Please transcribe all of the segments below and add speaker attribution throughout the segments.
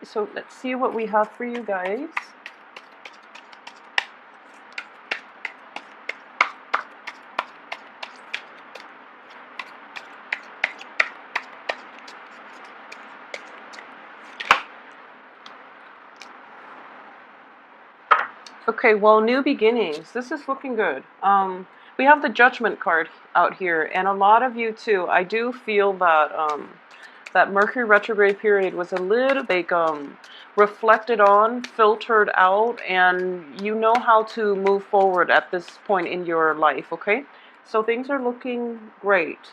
Speaker 1: So let's see what we have for you guys. Okay, well, new beginnings. This is looking good. We have the Judgment card out here, and a lot of you too. I do feel that that Mercury retrograde period was a little like reflected on, filtered out, and you know how to move forward at this point in your life. Okay, so things are looking great.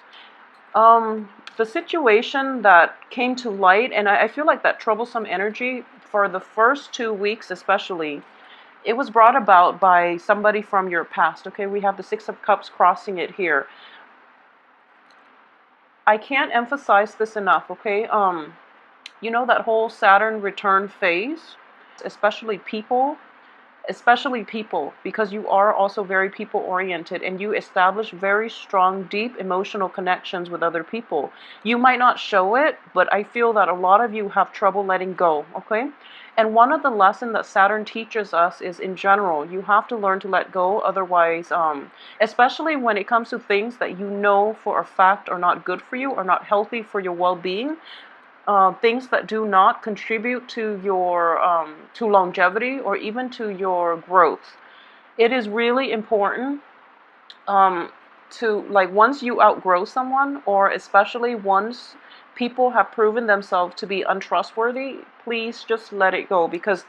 Speaker 1: The situation that came to light, and I feel like that troublesome energy for the first 2 weeks, especially. It was brought about by somebody from your past. Okay, we have the Six of Cups crossing it here. I can't emphasize this enough. Okay, you know that whole Saturn return phase, especially people, because you are also very people oriented and you establish very strong, deep emotional connections with other people. You might not show it, but I feel that a lot of you have trouble letting go. Okay, and one of the lessons that Saturn teaches us is, in general, you have to learn to let go. Otherwise, especially when it comes to things that you know for a fact are not good for you or not healthy for your well-being, things that do not contribute to your to longevity or even to your growth. It is really important to, like, once you outgrow someone, or especially once people have proven themselves to be untrustworthy, please just let it go, because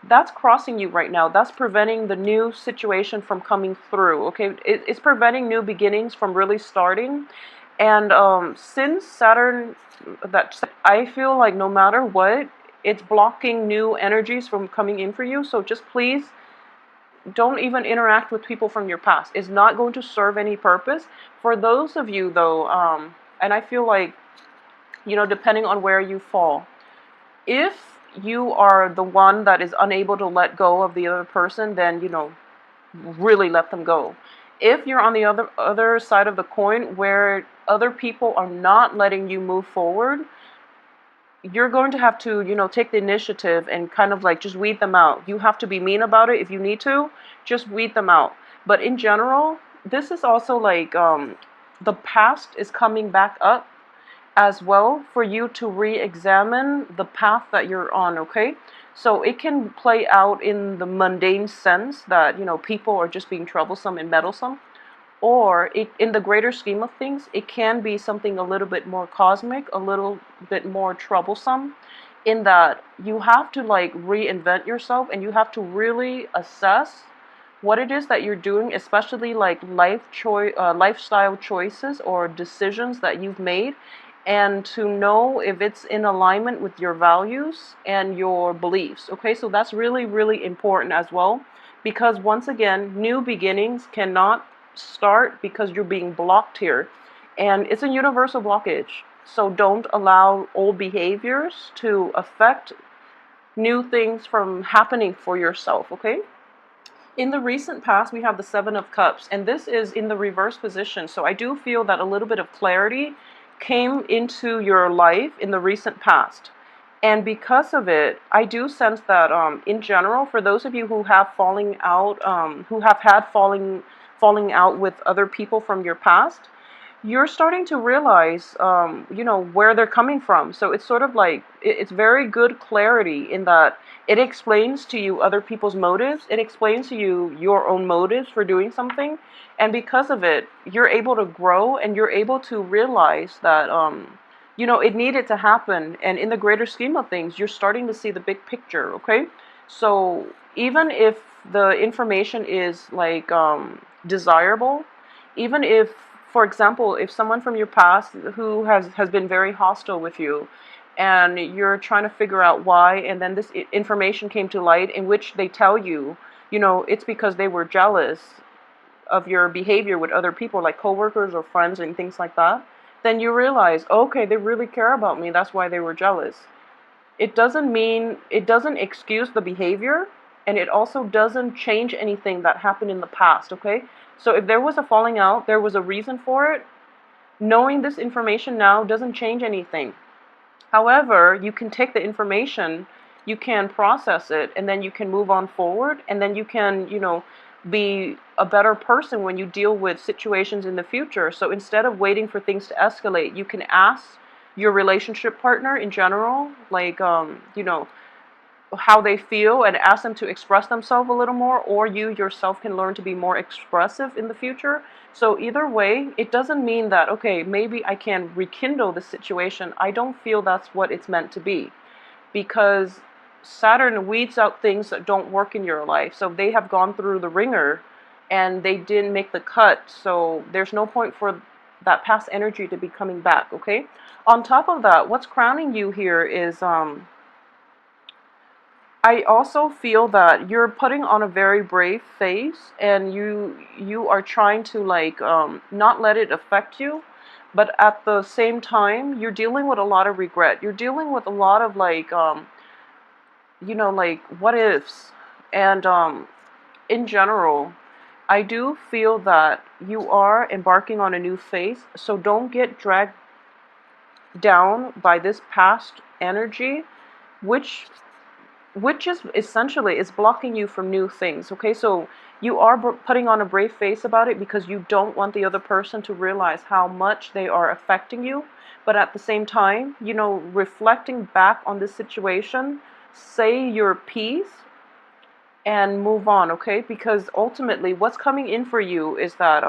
Speaker 1: that's crossing you right now. That's preventing the new situation from coming through. Okay, it's preventing new beginnings from really starting. And since Saturn, that I feel like no matter what, it's blocking new energies from coming in for you. So just please don't even interact with people from your past. It's not going to serve any purpose. For those of you though, and I feel like, you know, depending on where you fall, if you are the one that is unable to let go of the other person, then, you know, really let them go. If you're on the other side of the coin where other people are not letting you move forward, you're going to have to, you know, take the initiative and kind of like just weed them out. You have to be mean about it if you need to, just weed them out. But in general, this is also like the past is coming back up as well for you to re-examine the path that you're on. Okay, so it can play out in the mundane sense that, you know, people are just being troublesome and meddlesome, or in the greater scheme of things, it can be something a little bit more cosmic, a little bit more troublesome, in that you have to like reinvent yourself and you have to really assess what it is that you're doing, especially like lifestyle choices or decisions that you've made, and to know if it's in alignment with your values and your beliefs. Okay, so that's really, really important as well, because once again, new beginnings cannot start because you're being blocked here, and it's a universal blockage. So don't allow old behaviors to affect new things from happening for yourself. Okay, in the recent past, we have the Seven of Cups, and this is in the reverse position. So I do feel that a little bit of clarity came into your life in the recent past. And because of it, I do sense that in general, for those of you who have who have had falling out with other people from your past, you're starting to realize, you know, where they're coming from. So it's sort of like, it's very good clarity in that it explains to you other people's motives. It explains to you your own motives for doing something. And because of it, you're able to grow and you're able to realize that, you know, it needed to happen. And in the greater scheme of things, you're starting to see the big picture, okay? So even if the information is like desirable, even if, for example, if someone from your past who has been very hostile with you, and you're trying to figure out why, and then this information came to light in which they tell you, you know, it's because they were jealous of your behavior with other people, like coworkers or friends and things like that, then you realize, okay, they really care about me, that's why they were jealous. It doesn't excuse the behavior, and it also doesn't change anything that happened in the past, okay? So if there was a falling out, there was a reason for it. Knowing this information now doesn't change anything. However, you can take the information you can process it, and then you can move on forward, and then you can, be a better person when you deal with situations in the future. So instead of waiting for things to escalate, you can ask your relationship partner in general, like, how they feel, and ask them to express themselves a little more, or you yourself can learn to be more expressive in the future. So either way, it doesn't mean that, okay, maybe I can rekindle the situation. I don't feel that's what it's meant to be, because Saturn weeds out things that don't work in your life. So they have gone through the ringer and they didn't make the cut. So there's no point for that past energy to be coming back, okay? On top of that, what's crowning you here is I also feel that you're putting on a very brave face, and you are trying to, like, not let it affect you, but at the same time you're dealing with a lot of regret. You're dealing with a lot of, like, like, what ifs, and in general, I do feel that you are embarking on a new phase. So don't get dragged down by this past energy, which is essentially is blocking you from new things. Okay, so you are putting on a brave face about it because you don't want the other person to realize how much they are affecting you. But at the same time, reflecting back on this situation, say your piece and move on. Okay, because ultimately what's coming in for you is that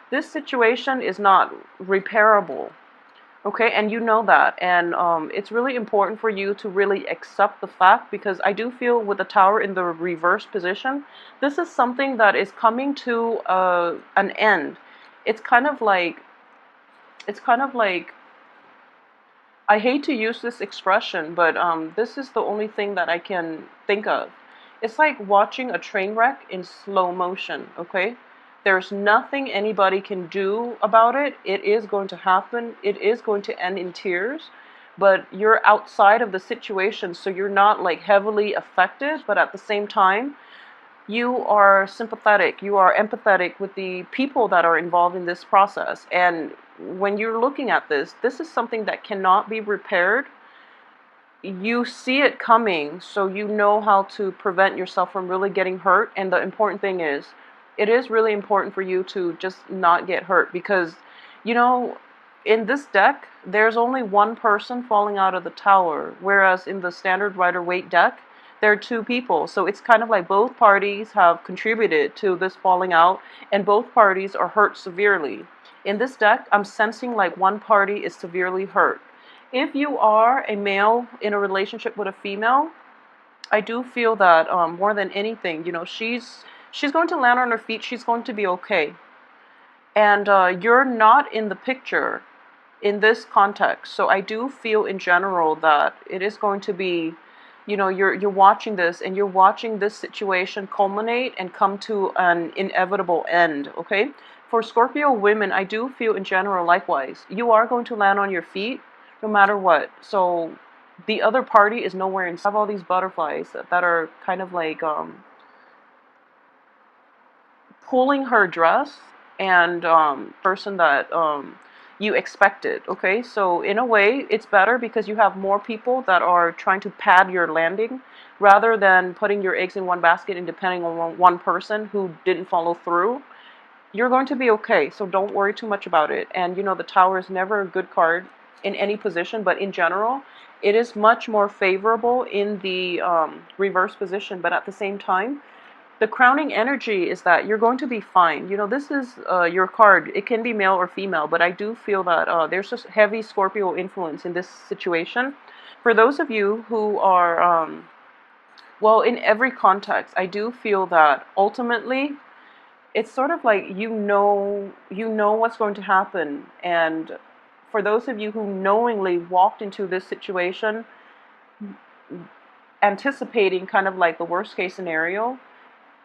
Speaker 1: this situation is not repairable. Okay, and you know that, and it's really important for you to really accept the fact, because I do feel with the Tower in the reverse position, this is something that is coming to an end. It's kind of like, I hate to use this expression, but this is the only thing that I can think of. It's like watching a train wreck in slow motion, okay? There's nothing anybody can do about it. It is going to happen. It is going to end in tears. But you're outside of the situation, so you're not, like, heavily affected. But at the same time, you are sympathetic, you are empathetic with the people that are involved in this process. And when you're looking at this is something that cannot be repaired. You see it coming, so you know how to prevent yourself from really getting hurt. And the important thing is, it is really important for you to just not get hurt, because, in this deck, there's only one person falling out of the Tower, whereas in the standard Rider-Waite deck, there are two people. So it's kind of like both parties have contributed to this falling out, and both parties are hurt severely. In this deck, I'm sensing like one party is severely hurt. If you are a male in a relationship with a female, I do feel that more than anything, she's going to land on her feet. She's going to be okay, and you're not in the picture in this context. So I do feel in general that it is going to be, you're watching this, and you're watching this situation culminate and come to an inevitable end. Okay, for Scorpio women, I do feel in general likewise. You are going to land on your feet no matter what. So the other party is nowhere in sight. Have all these butterflies that are kind of like pulling her dress, and person that you expected. Okay, so in a way it's better because you have more people that are trying to pad your landing, rather than putting your eggs in one basket and depending on one person who didn't follow through. You're going to be okay, so don't worry too much about it. And the Tower is never a good card in any position, but in general it is much more favorable in the reverse position. But at the same time, the crowning energy is that you're going to be fine. This is your card. It can be male or female, but I do feel that there's just heavy Scorpio influence in this situation. For those of you who are, well, in every context, I do feel that ultimately it's sort of like what's going to happen. And for those of you who knowingly walked into this situation anticipating kind of like the worst case scenario,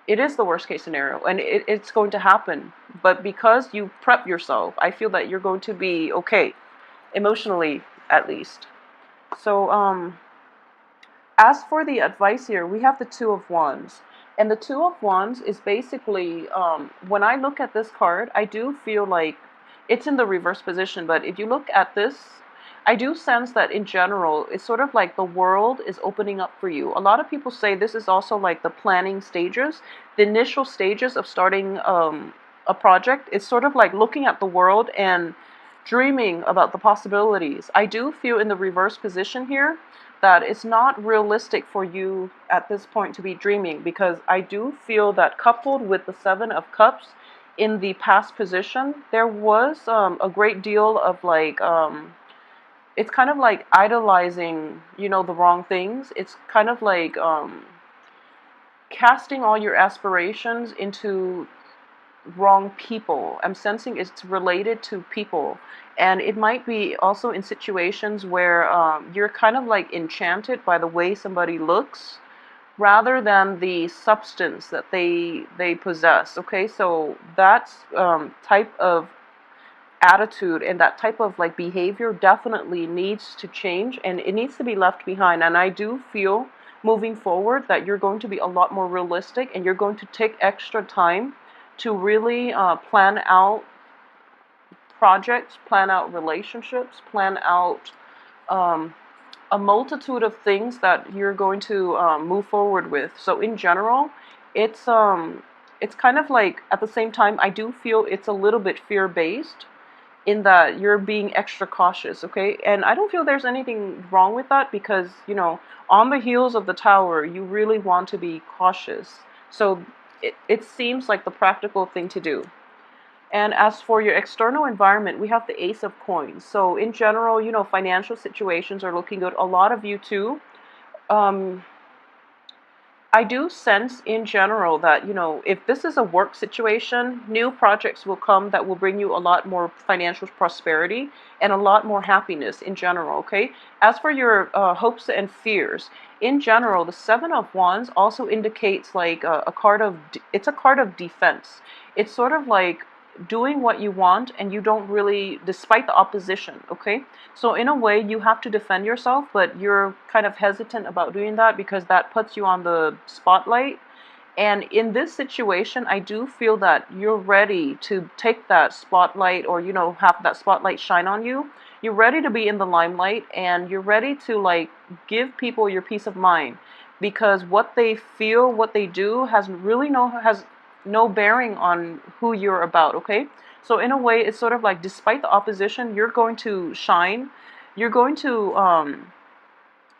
Speaker 1: it is the worst case scenario, and it's going to happen. But because you prep yourself, I feel that you're going to be okay, emotionally at least. So as for the advice here, we have the Two of Wands. And the Two of Wands is basically, when I look at this card, I do feel like it's in the reverse position. But if you look at this, I do sense that in general, it's sort of like the world is opening up for you. A lot of people say this is also like the planning stages, the initial stages of starting a project. It's sort of like looking at the world and dreaming about the possibilities. I do feel in the reverse position here that it's not realistic for you at this point to be dreaming, because I do feel that coupled with the Seven of Cups in the past position, there was a great deal of like it's kind of like idolizing, the wrong things. It's kind of like casting all your aspirations into wrong people. I'm sensing it's related to people. And it might be also in situations where you're kind of like enchanted by the way somebody looks rather than the substance that they possess. Okay, so that's type of attitude and that type of like behavior definitely needs to change, and it needs to be left behind. And I do feel moving forward that you're going to be a lot more realistic, and you're going to take extra time to really plan out projects, plan out relationships, plan out um, a multitude of things that you're going to move forward with. So in general, it's kind of like, at the same time, I do feel it's a little bit fear based in that you're being extra cautious, okay? And I don't feel there's anything wrong with that, because, on the heels of the Tower, you really want to be cautious. So it seems like the practical thing to do. And as for your external environment, we have the Ace of Coins. So in general, financial situations are looking good. A lot of you too. Um, I do sense in general that, if this is a work situation, new projects will come that will bring you a lot more financial prosperity and a lot more happiness in general, okay? As for your hopes and fears, in general, the Seven of Wands also indicates like a card of, it's a card of defense. It's sort of like doing what you want and you don't really, despite the opposition, okay? So in a way, you have to defend yourself, but you're kind of hesitant about doing that because that puts you on the spotlight. And in this situation, I do feel that you're ready to take that spotlight, or, have that spotlight shine on you. You're ready to be in the limelight, and you're ready to like give people your peace of mind, because what they feel, what they do has no bearing on who you're about, okay? So in a way, it's sort of like, despite the opposition, you're going to shine. You're going to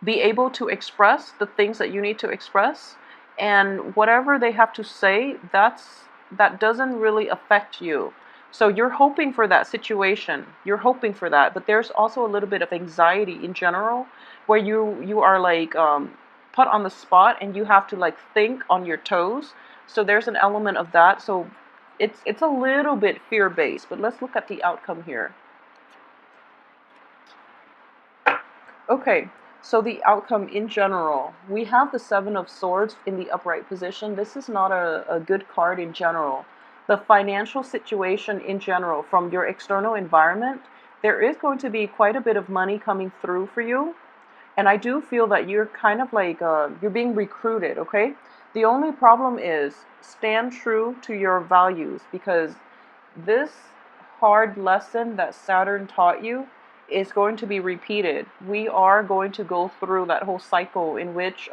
Speaker 1: be able to express the things that you need to express, and whatever they have to say, that doesn't really affect you. So you're hoping for that situation. You're hoping for that, but there's also a little bit of anxiety in general, where you are like put on the spot and you have to like think on your toes. So there's an element of that. So it's a little bit fear-based, but let's look at the outcome here. Okay, so the outcome in general, we have the Seven of Swords in the upright position. This is not a good card in general. The financial situation in general, from your external environment, there is going to be quite a bit of money coming through for you. And I do feel that you're kind of like, you're being recruited, okay? The only problem is, stand true to your values, because this hard lesson that Saturn taught you is going to be repeated. We are going to go through that whole cycle in which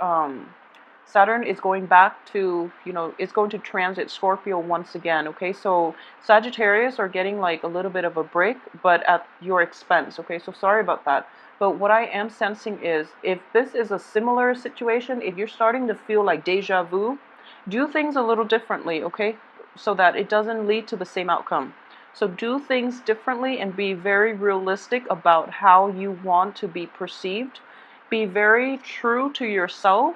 Speaker 1: Saturn is going back to, it's going to transit Scorpio once again, okay? So Sagittarius are getting like a little bit of a break, but at your expense, okay? So sorry about that. But what I am sensing is, if this is a similar situation, if you're starting to feel like deja vu, do things a little differently, okay? So that it doesn't lead to the same outcome. So do things differently and be very realistic about how you want to be perceived. Be very true to yourself.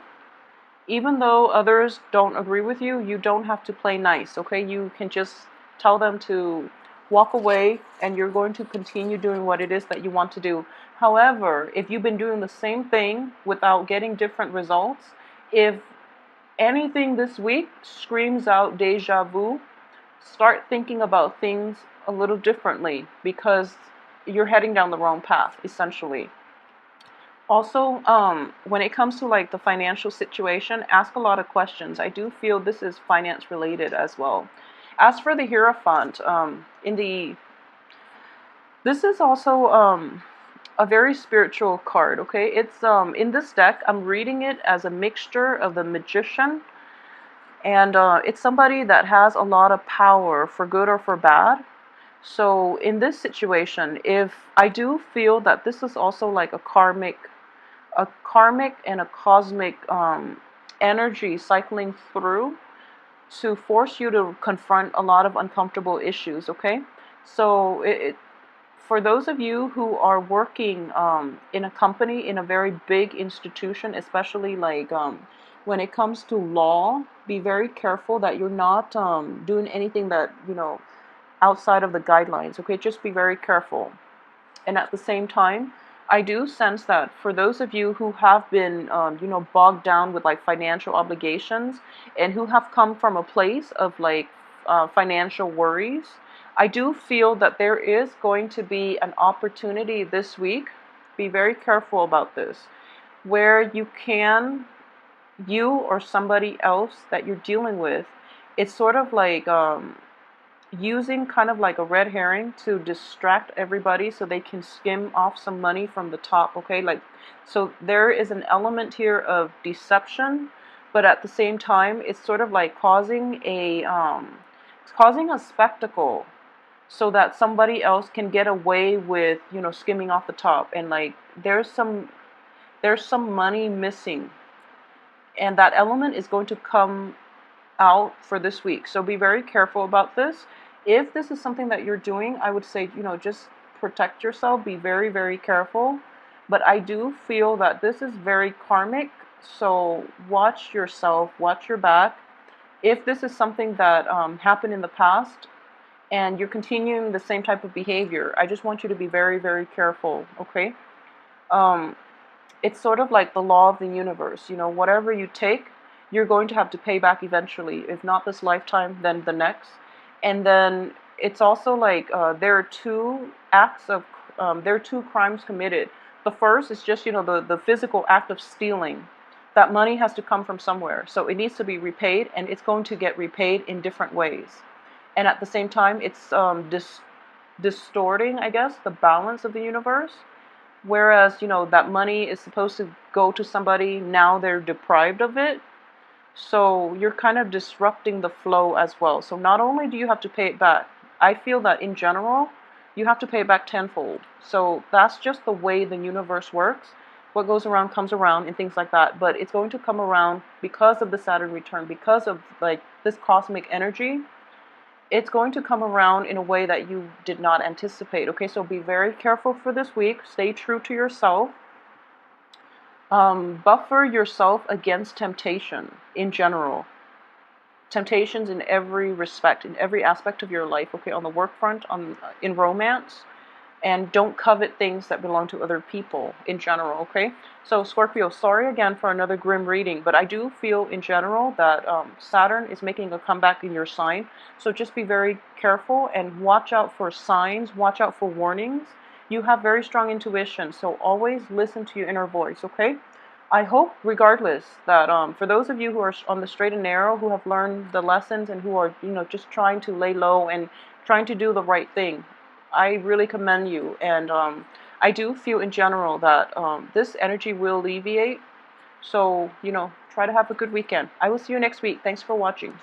Speaker 1: Even though others don't agree with you, you don't have to play nice, okay? You can just tell them to walk away, and you're going to continue doing what it is that you want to do. However, if you've been doing the same thing without getting different results, if anything this week screams out deja vu, start thinking about things a little differently, because you're heading down the wrong path, essentially. Also, when it comes to like the financial situation, ask a lot of questions. I do feel this is finance related as well. As for the Hierophant, this is also a very spiritual card, okay? It's in this deck, I'm reading it as a mixture of the Magician, and it's somebody that has a lot of power for good or for bad. So in this situation, if I do feel that this is also like a karmic and a cosmic energy cycling through to force you to confront a lot of uncomfortable issues, okay? So for those of you who are working in a company, in a very big institution, especially like when it comes to law, be very careful that you're not doing anything that, outside of the guidelines, okay? Just be very careful. And at the same time, I do sense that for those of you who have been, bogged down with like financial obligations and who have come from a place of like financial worries, I do feel that there is going to be an opportunity this week. Be very careful about this, where you or somebody else that you're dealing with, it's sort of like using kind of like a red herring to distract everybody so they can skim off some money from the top, okay? Like, so there is an element here of deception, but at the same time it's sort of like causing a spectacle so that somebody else can get away with, skimming off the top. And like there's some money missing, and that element is going to come out for this week. So be very careful about this. If this is something that you're doing, I would say, just protect yourself, be very, very careful. But I do feel that this is very karmic, so watch yourself, watch your back. If this is something that happened in the past and you're continuing the same type of behavior, I just want you to be very, very careful, okay? Um, it's sort of like the law of the universe. Whatever you take, you're going to have to pay back eventually. If not this lifetime, then the next. And then it's also like there are two crimes committed. The first is just, the physical act of stealing. That money has to come from somewhere. So it needs to be repaid, and it's going to get repaid in different ways. And at the same time, it's distorting, I guess, the balance of the universe. Whereas, that money is supposed to go to somebody, now they're deprived of it. So you're kind of disrupting the flow as well. So not only do you have to pay it back, I feel that in general, you have to pay it back tenfold. So that's just the way the universe works. What goes around comes around and things like that. But it's going to come around because of the Saturn return, because of like this cosmic energy. It's going to come around in a way that you did not anticipate. Okay, so be very careful for this week. Stay true to yourself. Buffer yourself against temptation in general. Temptations in every respect, in every aspect of your life. Okay, on the work front, in romance, and don't covet things that belong to other people in general, okay? So Scorpio, sorry again for another grim reading, but I do feel in general that Saturn is making a comeback in your sign. So just be very careful and watch out for signs, watch out for warnings. You have very strong intuition, so always listen to your inner voice, okay? I hope, regardless, that for those of you who are on the straight and narrow, who have learned the lessons and who are, just trying to lay low and trying to do the right thing, I really commend you. And I do feel in general that this energy will alleviate. So, try to have a good weekend. I will see you next week. Thanks for watching.